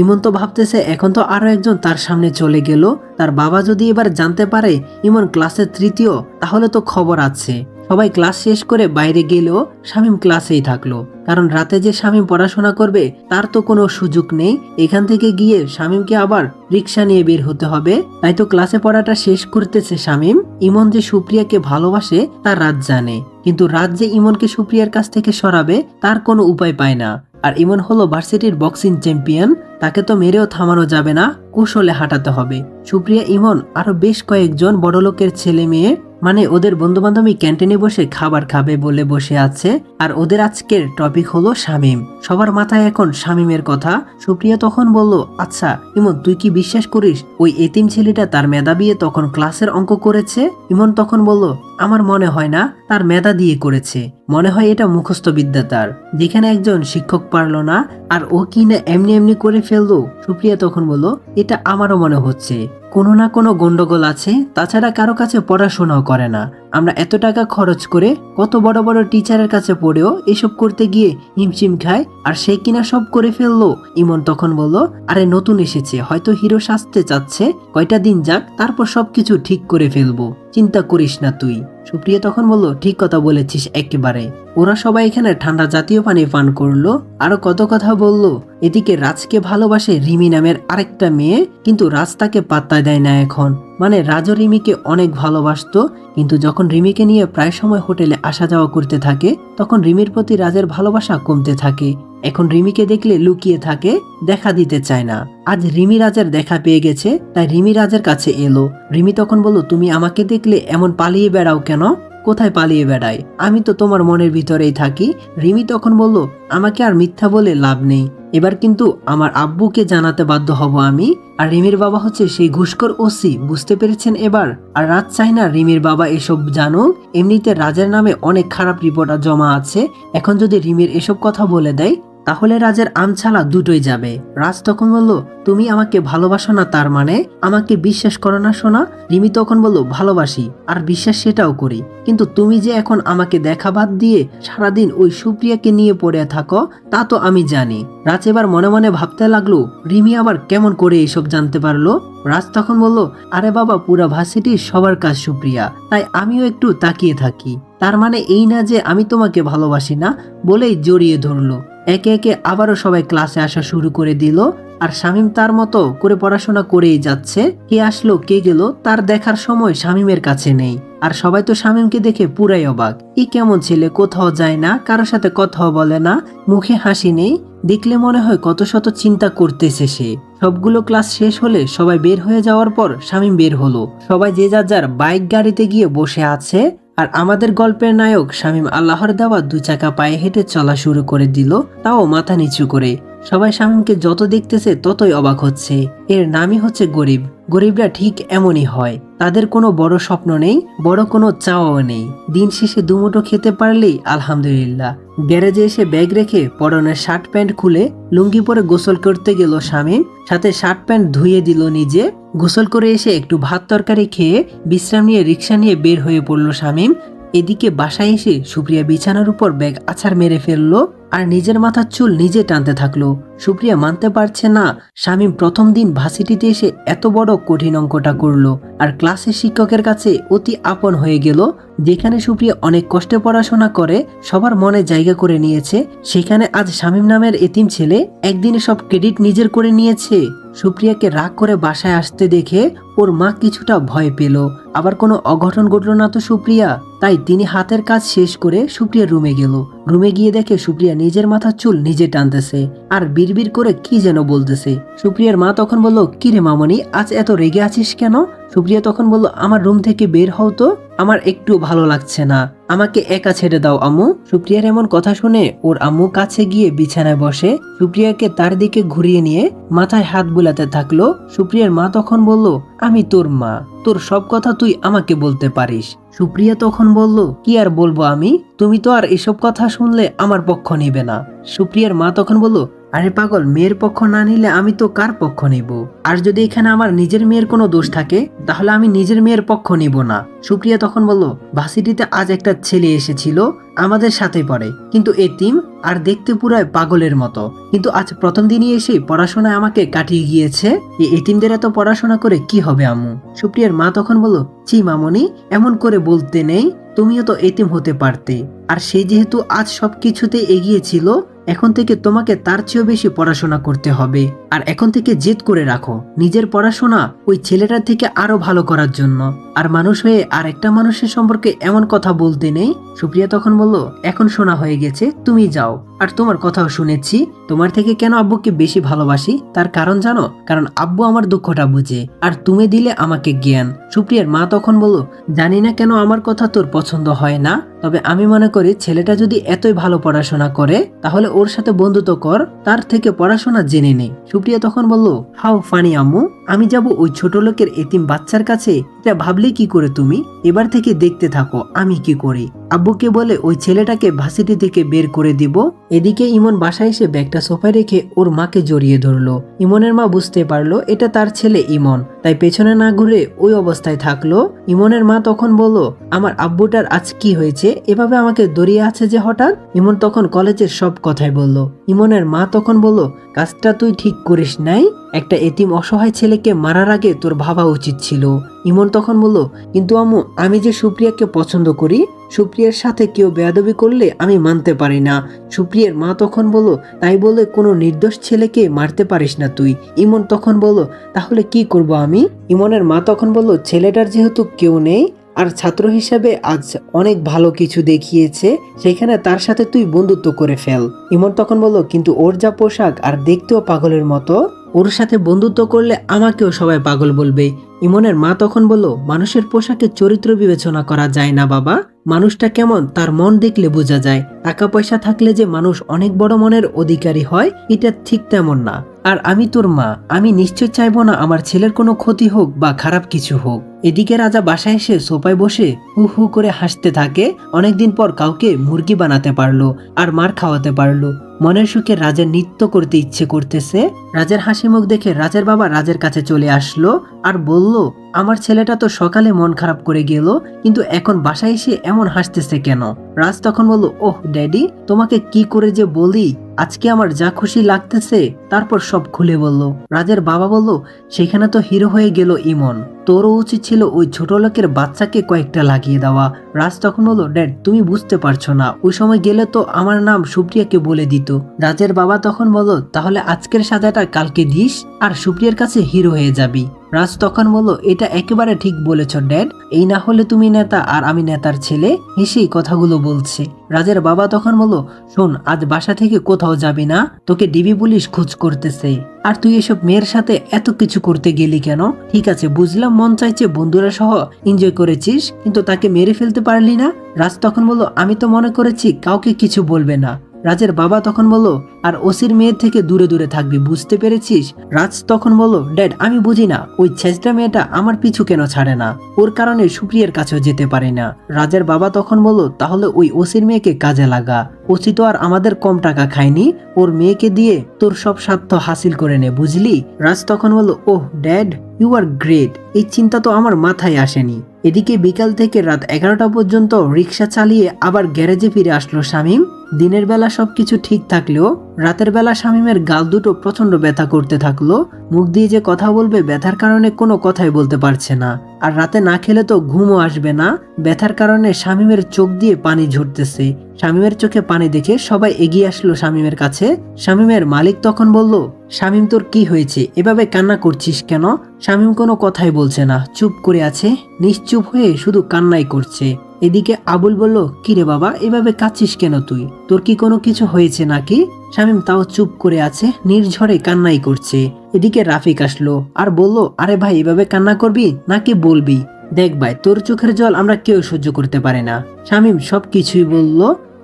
ইমন তো ভাবতেছে এখন তো আরো একজন তার সামনে চলে গেল, তার বাবা যদি এবার জানতে পারে ইমন ক্লাসের তৃতীয় তাহলে তো খবর আছে। সবাই ক্লাস শেষ করে বাইরে গেলেও শামীম ক্লাসেই থাকলো, কারণ রাতে যে শামীম পড়াশোনা করবে তার তো কোনো সুযোগ নেই। এখান থেকে গিয়ে শামীমকে আবার রিক্সা নিয়ে বের হতে হবে, তাই তো ক্লাসে পড়াটা শেষ করতেছে শামীম। ইমন যে সুপ্রিয়াকে ভালোবাসে তার রাত জানে, কিন্তু রাত যে ইমনকে সুপ্রিয়ার কাছ থেকে সরাবে তার কোনো উপায় পায় না। আর ইমন হলো ভার্সিটির বক্সিং চ্যাম্পিয়ন, তাকে তো মেরেও থামানো যাবে না, কৌশলে হাঁটাতে হবে। সুপ্রিয়া, ইমন আরো বেশ কয়েকজন বড়লোকের ছেলে মেয়ে, মানে ওদের বন্ধু বান্ধবী ক্যান্টিনে বসে খাবার খাবে বলে বসে আছে। আর ওদের আজকের টপিক হলো শামীম। সবার মাথায় এখন শামীমের কথা। সুপ্রিয়া তখন বলল, আচ্ছা ইমন, তুই কি বিশ্বাস করিস ওই এতিম ছেলেটা তার মেধা দিয়ে তখন ক্লাসের অঙ্ক করেছে? ইমন তখন বলল, আমার মনে হয় না তার মেধা দিয়ে করেছে, মনে হয় এটা মুখস্থ বিদ্যা তার, যেখানে একজন শিক্ষক পারলো না আর ও কি না এমনি এমনি করে ফেললো। সুপ্রিয়া তখন বলল, এটা আমারও মনে হচ্ছে কোনো না কোনো গন্ডগোল আছে, তাছাড়া কারো কাছে পড়াশোনাও করে না। আমরা এত টাকা খরচ করে কত বড় বড় টিচারের কাছে পড়েও এসব করতে গিয়ে হিমশিম খায়, আর সে কিনা সব করে ফেললো। ইমন তখন বলল, আরে নতুন এসেছে, হয়তো হিরো সাজতে চাচ্ছে, কয়টা দিন যাক তারপর সবকিছু ঠিক করে ফেলবো, চিন্তা করিস না তুই। সুপ্রিয়া তখন বলল, ঠিক কথা বলেছিস একেবারে। ওরা সবাই এখানে ঠান্ডা জাতীয় পানি পান করলো, আরো কত কথা বলল। এদিকে রাজকে ভালোবাসে রিমি নামের আরেকটা মেয়ে, কিন্তু রাজ তাকে পাত্তা দেয় না এখন। মানে রাজও রিমিকে অনেক ভালোবাসতো, কিন্তু যখন রিমিকে নিয়ে প্রায় সময় হোটেলে আসা যাওয়া করতে থাকে তখন রিমির প্রতি রাজের ভালোবাসা কমতে থাকে। এখন রিমিকে দেখলে লুকিয়ে থাকে, দেখা দিতে চায় না। আজ রিমি রাজের দেখা পেয়ে গেছে, তাই রিমি রাজের কাছে এলো। রিমি তখন বলল, তুমি আমাকে দেখলে এমন পালিয়ে বেড়াও কেন? কোথায় পালিয়ে বেড়াই, আমি তো তোমার মনের ভিতরেই থাকি। রিমি তখন বলল, আমাকে আর মিথ্যা বলে লাভ নেই, এবার কিন্তু আমার আব্বুকে জানাতে বাধ্য হব আমি। আর রিমির বাবা হচ্ছে সেই ঘুষখোর ওসি, বুঝতে পেরেছেন এবার? আর রাজ চাই না রিমির বাবা এসব জানুক, এমনিতে রাজের নামে অনেক খারাপ রিপোর্ট জমা আছে, এখন যদি রিমির এসব কথা বলে দেয় তাহলে রাজের আমছালা দুটোই যাবে। রাজ তখন বলল, তুমি আমাকে ভালোবাসো না, তার মানে আমাকে বিশ্বাস করো না সোনা? রিমি তখন বলল, ভালোবাসি আর বিশ্বাস সেটাও করি, কিন্তু তুমি যে এখন আমাকে দেখা বাদ দিয়ে সারাদিন ওই সুপ্রিয়াকে নিয়ে পড়ে থাকো তা তো আমি জানি। রাজ এবার মনে মনে ভাবতে লাগলো, রিমি আবার কেমন করে এসব জানতে পারলো। রাজ তখন বলল, আরে বাবা, পুরা ভার্সিটির সবার কাজ সুপ্রিয়া, তাই আমিও একটু তাকিয়ে থাকি, তার মানে এই না যে আমি তোমাকে ভালোবাসি না, বলেই জড়িয়ে ধরলো। একে একে আবারও সবাই ক্লাসে আসা শুরু করে দিল, আর শামীম তার মতো করে পড়াশোনা করেই যাচ্ছে। কে আসলো কে গেল তার দেখার সময় শামীমের কাছে নেই। আর সবাই তো শামীমকে দেখে পুরাই অবাক, ই কেমন ছেলে, কোথাও যায় না, কারোর সাথে কথাও বলে না, মুখে হাসি নেই, দেখলে মনে হয় কত শত চিন্তা করতেছে সে। সবগুলো ক্লাস শেষ হলে সবাই বের হয়ে যাওয়ার পর শামীম বের হলো। সবাই যে যার যার বাইক গাড়িতে গিয়ে বসে আছে, আর আমাদের গল্পের নায়ক শামীম আল্লাহর দেওয়া 2 চাকা পায়ে হেঁটে চলা শুরু করে দিল, তাও মাথা নিচু করে। সবাই শামীমকে যত দেখতেছে ততই অবাক হচ্ছে। এর নামই হচ্ছে গরিব। গরিবরা ঠিক এমনই হয়, তাদের কোনো বড় স্বপ্ন নেই, বড় কোনো চাওয়াও নেই, দিন শেষে দুমুঠো খেতে পারলেই আলহামদুলিল্লাহ। গ্যারেজে এসে ব্যাগ রেখে পরনের শার্ট প্যান্ট খুলে লুঙ্গি পরে গোসল করতে গেল শামীম, সাথে শার্ট প্যান্ট ধুয়ে দিল নিজে। গোসল করে এসে একটু ভাত তরকারি খেয়ে বিশ্রাম নিয়ে রিক্সা নিয়ে বের হয়ে পড়ল শামীম। এদিকে বাসায় এসে সুপ্রিয়া বিছানার উপর ব্যাগ আছাড় মেরে ফেললো আর নিজের মাথার চুল নিজে টানতে থাকলো। সুপ্রিয়া মানতে পারছে না শামীম প্রথম দিন ভার্সিটিতে এসে এত বড় কঠিন অঙ্কটা করলো, আর ক্লাসের শিক্ষকের কাছে অতি আপন হয়ে গেল। যেখানে সুপ্রিয়া অনেক কষ্টে পড়াশোনা করে সবার মনে জায়গা করে নিয়েছে, সেখানে আজ শামীম নামের এতিম ছেলে একদিনে সব ক্রেডিট নিজের করে নিয়েছে। সুপ্রিয়াকে রাগ করে বাসায় আসতে দেখে ওর মা কিছুটা ভয় পেল, আবার কোনো অঘটন ঘটল না তো সুপ্রিয়া। তাই তিনি হাতের কাজ শেষ করে সুপ্রিয়ার রুমে গেল। রুমে গিয়ে দেখে সুপ্রিয়া নিজের মাথার চুল নিজে টানতেছে আর বিড়বিড় করে কি যেন বলতেছে। সুপ্রিয়ার মা তখন বলল, কি রে মামনি, আজ এত রেগে আছিস কেন? সুপ্রিয়া তখন বলল, আমার রুম থেকে বের হও তো, আমার একটু ভালো লাগছে না, আমাকে একা ছেড়ে দাও আম্মু। সুপ্রিয়ার এমন কথা শুনে ওর আম্মু কাছে গিয়ে বিছানায় বসে সুপ্রিয়াকে তার দিকে ঘুরিয়ে নিয়ে মাথায় হাত বুলাতে থাকলো। সুপ্রিয়ার মা তখন বলল, আমি তোর মা, তোর সব কথা তুই আমাকে বলতে পারিস। সুপ্রিয়া তখন বলল, কি আর বলবো আমি, তুমি তো আর এসব কথা শুনলে আমার পক্ষ নিবে না। সুপ্রিয়ার মা তখন বলল, আরে পাগল, মেয়ের পক্ষ না নিলে আমি তো কার পক্ষ নিব? আর যদি এখানে আমার নিজের মেয়ের কোনো দোষ থাকে তাহলে আমি নিজের মেয়ের পক্ষ নিব না। সুপ্রিয়া তখন বলল, ভার্সিটিতে আজ একটা ছেলে এসেছিল, আমাদের সাথে পড়ে, কিন্তু এতিম আর দেখতে পুরাই পাগলের মতো, কিন্তু আজ প্রথম দিনই এসে পড়াশোনায় আমাকে কাটিয়ে গিয়েছে। এই এতিমদের এত পড়াশোনা করে কি হবে আম্মু? সুপ্রিয়ার মা তখন বলল, ছি মামনি, এমন করে বলতে নেই, তুমিও তো এতিম হতে পারতে। আর সে যেহেতু আজ সবকিছুতে এগিয়ে ছিল, এখন থেকে তোমাকে তার চেয়েও বেশি পড়াশোনা করতে হবে। আর এখন থেকে জেদ করে রাখো নিজের পড়াশোনা ওই ছেলেটার থেকে আরো ভালো করার জন্য। আর মানুষ হয়ে আর একটা মানুষের সম্পর্কে এমন কথা বলতে নেই। সুপ্রিয়া তখন বলল, এখন শোনা হয়ে গেছে, তুমি যাও। আর তোমার কথাও শুনেছি, তোমার থেকে কেন আব্বুকে বেশি ভালোবাসি তার কারণ জানো? কারণ আব্বু আমার দুঃখটা বুঝে, আর তুমি দিলে আমাকে জ্ঞান। সুপ্রিয়ার মা তখন বলল, জানি না কেন আমার কথা তোর পছন্দ হয় না, তবে আমি মনে করি ছেলেটা যদি এতই ভালো পড়াশোনা করে তাহলে ওর সাথে বন্ধুত্ব কর, তার থেকে পড়াশোনা জেনে নে। সুপ্রিয়া তখন বলল, হাউ ফানি আম্মু, আমি যাব ওই ছোট লোকের এতিম বাচ্চার কাছে? এটা ভাবলে কি করে তুমি? এবার থেকে দেখতে থাকো আমি কি করি। আব্বুকে বলে ওই ছেলেটাকে ভার্সিটি থেকে বের করে দিব। এদিকে ইমন বাসায় এসে ব্যাগটা সোফায় রেখে ওর মাকে জড়িয়ে ধরলো। ইমনের মা বুঝতে পারলো এটা তার ছেলে ইমন, তাই পেছনে না ঘুরে ওই অবস্থায় থাকলো। ইমনের মা তখন বলল, আমার আব্বুটার আজ কি হয়েছে, এভাবে আমাকে দড়িয়ে আছে যে হঠাৎ? ইমন তখন কলেজের সব কথাই বলল। ইমনের মা তখন বলল, কাজটা তুই ঠিক করিস নাই, একটা এতিম অসহায় ছেলেকে মারার আগে তোর ভাবা উচিত ছিল। ইমন তখন বলল, কিন্তু আম্মু, আমি যে সুপ্রিয়াকে পছন্দ করি, সুপ্রিয়ার সাথে কেউ বেয়াদবি করলে আমি মানতে পারি না। সুপ্রিয়ার মা তখন বলল, তাই বলে কোনো নির্দোষ ছেলেকে মারতে পারিস না তুই। ইমন তখন বলল, তাহলে কি করব আমি? ইমনের মা তখন বলল, ছেলেটার যেহেতু কেউ নেই আর ছাত্র হিসাবে আজ অনেক ভালো কিছু দেখিয়েছে, সেখানে তার সাথে তুই বন্ধুত্ব করে ফেল। ইমন তখন বলল, কিন্তু ওর যা পোশাক আর দেখতেও পাগলের মতো, ওর সাথে বন্ধুত্ব করলে আমাকেও সবাই পাগল বলবে। ইমনের মা তখন বলল, মানুষের পোশাকে চরিত্র বিবেচনা করা যায় না বাবা, মানুষটা কেমন তার মন দেখলে বোঝা যায়। টাকা পয়সা থাকলে যে মানুষ অনেক বড় মনের অধিকারী হয় এটা ঠিক তেমন না। আর আমি তোর মা, আমি নিশ্চয় চাইবো না আমার ছেলের কোনো ক্ষতি হোক বা খারাপ কিছু হোক। এদিকে রাজা বাসায় এসে সোফায় বসে হু হু করে হাসতে থাকে। অনেকদিন পর কাউকে মুরগি বানাতে পারলো আর মার খাওয়াতে পারলো। মনের সুখে রাজের নৃত্য করতে ইচ্ছে করতেছে। রাজের হাসি মুখ দেখে রাজের বাবা রাজের কাছে চলে আসলো আর বলল, আমার ছেলেটা তো সকালে মন খারাপ করে গেল, কিন্তু এখন বাসায় এসে এমন হাসতেছে কেন? রাজ তখন বলল, ওহ ড্যাডি, তোমাকে কি করে যে বলি, আজকে আমার যা খুশি লাগতেছে। তারপর সব খুলে বলল। রাজের বাবা বলল, সেখানে তো হিরো হয়ে গেল ইমন, তোরও উচিত ছিল ওই ছোট লোকের বাচ্চাকে কয়েকটা লাগিয়ে দেওয়া। রাজ তখন বলল, ড্যাড তুমি বুঝতে পারছো না, ওই সময় গেলে তো আমার নাম সুপ্রিয়াকে বলে দিত। রাজের বাবা তখন বলল, তাহলে আজকের সাজাটা কালকে দিস আর সুপ্রিয়ার কাছে হিরো হয়ে যাবি। রাজ তখন বলল, এটা একেবারে ঠিক বলেছ ড্যাড, এই না হলে তুমি নেতা আর আমি নেতার ছেলে। হেসেই কথাগুলো বলছে। রাজের বাবা তখন বলল, শোন, আজ বাসা থেকে কোথাও যাবি না, তোকে ডিবি পুলিশ খোঁজ করতেছে। আর তুই এসব মেয়ের সাথে এত কিছু করতে গেলি কেন? ঠিক আছে বুঝলাম মন চাইছে বন্ধুরা সহ এনজয় করেছিস, কিন্তু তাকে মেরে ফেলতে পারলি না। রাজ তখন বলল, আমি তো মনে করেছি কাউকে কিছু বলবে না। রাজের বাবা তখন বলল, আর ওসির মেয়ের থেকে দূরে দূরে থাকবি, বুঝতে পেরেছিস? রাজ তখন বলল, ড্যাড আমি বুঝি না ওই ছেঁচড়া মেয়েটা আমার পিছু কেন ছাড়ে না, ওর কারণে সুপ্রিয়ার কাছেও যেতে পারে না। রাজের বাবা তখন বলল, তাহলে ওই ওসির মেয়েকে কাজে লাগা, ওসি তো আর আমাদের কম টাকা খায়নি, ওর মেয়েকে দিয়ে তোর সব স্বার্থ হাসিল করে নে, বুঝলি? রাজ তখন বলল, ওহ ড্যাড ইউ আর গ্রেট, এই চিন্তা তো আমার মাথায় আসেনি। এদিকে বিকাল থেকে রাত 11টা পর্যন্ত রিক্সা চালিয়ে আবার গ্যারেজে ফিরে আসলো শামীম। দিনের বেলা সবকিছু ঠিক থাকলেও রাতের বেলা শামীমের গাল দুটো প্রচন্ড ব্যথা করতে থাকলো। মুখ দিয়ে যে কথা বলবে ব্যথার কারণে কোনো কথাই বলতে পারছে না। আর রাতে না খেলে তো ঘুমও আসবে না। ব্যথার কারণে শামীমের চোখ দিয়ে পানি ঝরতেছে। শামীমের চোখে পানি দেখে সবাই এগিয়ে আসলো শামীমের কাছে। শামীমের মালিক তখন বলল, শামীম তোর কি হয়েছে, এভাবে কান্না করছিস কেন? শামীম কোনো কথাই বলছে না, চুপ করে আছে, নিশ্চুপ হয়ে শুধু কান্নাই করছে। এদিকে আবুল বলল, কিরে বাবা এভাবে কাঁদছিস কেন তুই, তোর কি কোনো কিছু হয়েছে নাকি? শামীম তাও চুপ করে আছে, নির্ঝরে কান্নাই করছে। এদিকে রাফিক আসলো আর বলল, আরে ভাই এভাবে কান্না করবি নাকি বলবি? দেখ ভাই, তোর চোখের জল আমরা কেউ সহ্য করতে পারে না। শামীম সব কিছুই বলল।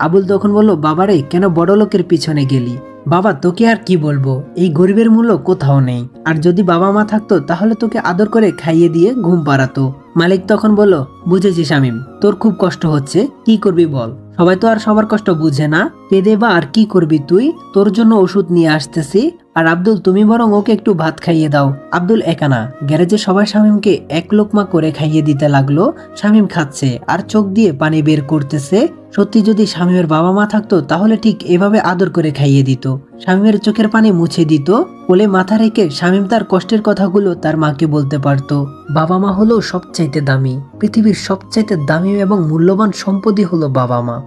আবুল তখন বলল, বাবারে কেন বড় লোকের পিছনে গেলি? বাবা তোকে আর কি বলবো, এই গরিবের মূল্য কোথাও নেই, আর যদি বাবা মা থাকতো তাহলে তোকে আদর করে খাইয়ে দিয়ে ঘুম পাড়াতো। মালিক তখন বলল, বুঝেছি শামীম, তোর খুব কষ্ট হচ্ছে, কি করবি বল, সবাই তো আর সবার কষ্ট বুঝে না, পেদে বা আর কি করবি তুই, তোর জন্য ওষুধ নিয়ে আসতেছি। আর আব্দুল, তুমি বরং ওকে একটু ভাত খাইয়ে দাও। আব্দুল একা না, গ্যারেজে সবাই শামীমকে এক লোকমা করে খাইয়ে দিতে লাগলো। শামীম খাচ্ছে আর চোখ দিয়ে পানি বের করতেছে। সত্যি যদি শামীমের বাবা মা থাকতো তাহলে ঠিক এভাবে আদর করে খাইয়ে দিত, শামীমের চোখের পানি মুছে দিত। কোলে মাথা রেখে শামীম তার কষ্টের কথাগুলো তার মাকে বলতে পারতো। বাবা মা হলো সবচাইতে দামি, পৃথিবীর সবচাইতে দামি এবং মূল্যবান সম্পদই হলো বাবা মা।